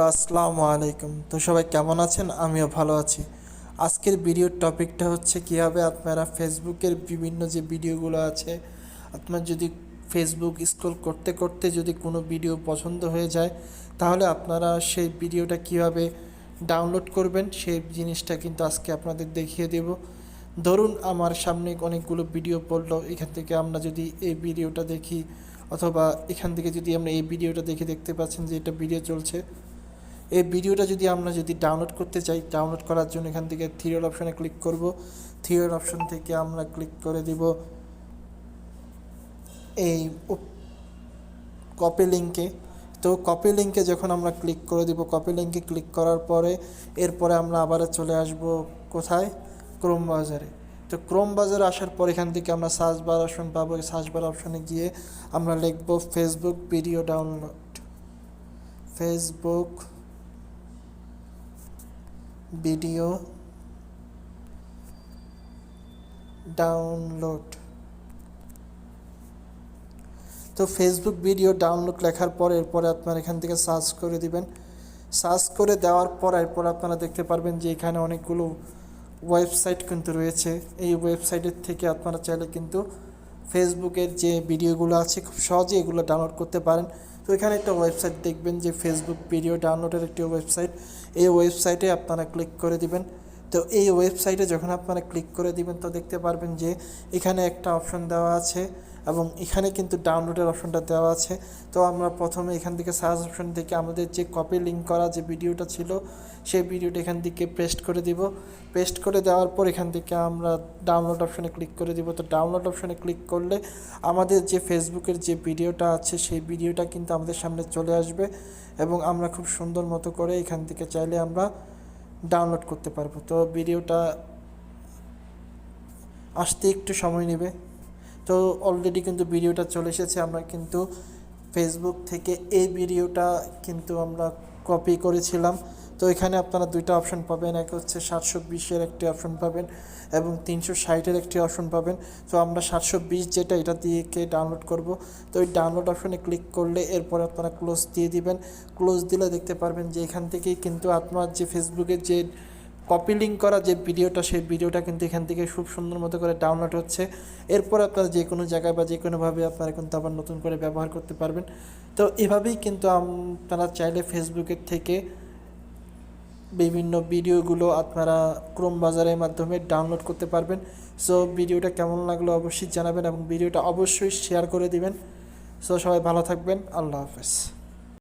আসসালামু আলাইকুম। তো সবাই কেমন আছেন? আমিও ভালো আছি। আজকের ভিডিওর টপিকটা হচ্ছে কীভাবে আপনারা ফেসবুকের বিভিন্ন যে ভিডিওগুলো আছে, আপনার যদি ফেসবুক স্ক্রল করতে করতে যদি কোনো ভিডিও পছন্দ হয়ে যায়, তাহলে আপনারা সেই ভিডিওটা কীভাবে ডাউনলোড করবেন সেই জিনিসটা কিন্তু আজকে আপনাদের দেখিয়ে দেব। ধরুন আমার সামনে অনেকগুলো ভিডিও পড়লো, এখান থেকে আমরা যদি এই ভিডিওটা দেখি, অথবা এখান থেকে যদি আমরা এই ভিডিওটা দেখতে পাচ্ছেন যে এটা ভিডিও চলছে। এই ভিডিওটা যদি ডাউনলোড করতে চাই, ডাউনলোড করার জন্য এখান থেকে থ্রি ডট অপশানে ক্লিক করব। থ্রি ডট অপশান থেকে আমরা ক্লিক করে দিব এই কপি লিঙ্কে। তো কপি লিঙ্কে যখন আমরা ক্লিক করে দিব, কপি লিঙ্কে ক্লিক করার পরে এরপরে আমরা আবার চলে আসব কোথায়? ক্রোম ব্রাউজারে। তো ক্রোম ব্রাউজারে আসার পর এখান থেকে আমরা সার্চ বার অপশন পাবো। সার্চ বার অপশানে গিয়ে আমরা লিখব Facebook video download. Facebook video download. তো ফেসবুক ভিডিও ডাউনলোড লেখার পর এরপরে আপনারা এখান থেকে সার্চ করে দিবেন। সার্চ করে দেওয়ার পর এরপর আপনারা দেখতে পারবেন যে এখানে অনেকগুলো ওয়েবসাইট কিন্তু রয়েছে। এই ওয়েবসাইটের থেকে আপনারা চাইলে কিন্তু ফেসবুকের যে ভিডিওগুলো আছে খুব সহজে এগুলো ডাউনলোড করতে পারেন। তো এখানে একটা ওয়েবসাইট দেখবেন যে ফেসবুক ভিডিও ডাউনলোডের একটি ওয়েবসাইট। এই ওয়েবসাইটে আপনারা ক্লিক করে দিবেন। তো এই ওয়েবসাইটে যখন আপনারা ক্লিক করে দিবেন তো দেখতে পারবেন যে এখানে একটা অপশন দেওয়া আছে এবং এখানে কিন্তু ডাউনলোডের অপশনটা দেওয়া আছে। তো আমরা প্রথমে এখান থেকে সার্চ অপশন থেকে আমাদের যে কপি লিঙ্ক করা যে ভিডিওটা ছিল সেই ভিডিওটা এখান থেকে পেস্ট করে দিব। পেস্ট করে দেওয়ার পর এখান থেকে আমরা ডাউনলোড অপশনে ক্লিক করে দিব। তো ডাউনলোড অপশনে ক্লিক করলে আমাদের যে ফেসবুকের যে ভিডিওটা আছে সেই ভিডিওটা কিন্তু আমাদের সামনে চলে আসবে এবং আমরা খুব সুন্দর মতো করে এখান থেকে চাইলে আমরা ডাউনলোড করতে পারবো। তো ভিডিওটা আসতে একটু সময় নেবে। তো অলরেডি কিন্তু ভিডিওটা চলে এসেছে। আমরা কিন্তু ফেসবুক থেকে এই ভিডিওটা কিন্তু আমরা কপি করেছিলাম। তো এখানে আপনারা দুইটা অপশন পাবেন, এক হচ্ছে 720-এর একটি অপশন পাবেন এবং 360-এর একটি অপশন পাবেন। তো আমরা 720 যেটা এটা দিয়ে ডাউনলোড করব। তো ওই ডাউনলোড অপশনে ক্লিক করলে এরপর আপনারা ক্লোজ দিয়ে দিবেন। ক্লোজ দিলে দেখতে পারবেন যে এখান থেকেই কিন্তু আপনার যে ফেসবুকের যে কপি লিঙ্ক করা যে ভিডিওটা সেই ভিডিওটা কিন্তু এখান থেকে খুব সুন্দর মতো করে ডাউনলোড হচ্ছে। এরপর আপনারা যে কোনো জায়গায় বা যে কোনোভাবে আপনারা কিন্তু আবার নতুন করে ব্যবহার করতে পারবেন। তো এভাবেই কিন্তু আপনারা চাইলে ফেসবুকের থেকে বিভিন্ন ভিডিওগুলো আপনারা ক্রোম ব্রাউজারের মাধ্যমে ডাউনলোড করতে পারবেন। সো ভিডিওটা কেমন লাগলো অবশ্যই জানাবেন এবং ভিডিওটা অবশ্যই শেয়ার করে দিবেন। সো সবাই ভালো থাকবেন। আল্লাহ হাফেজ।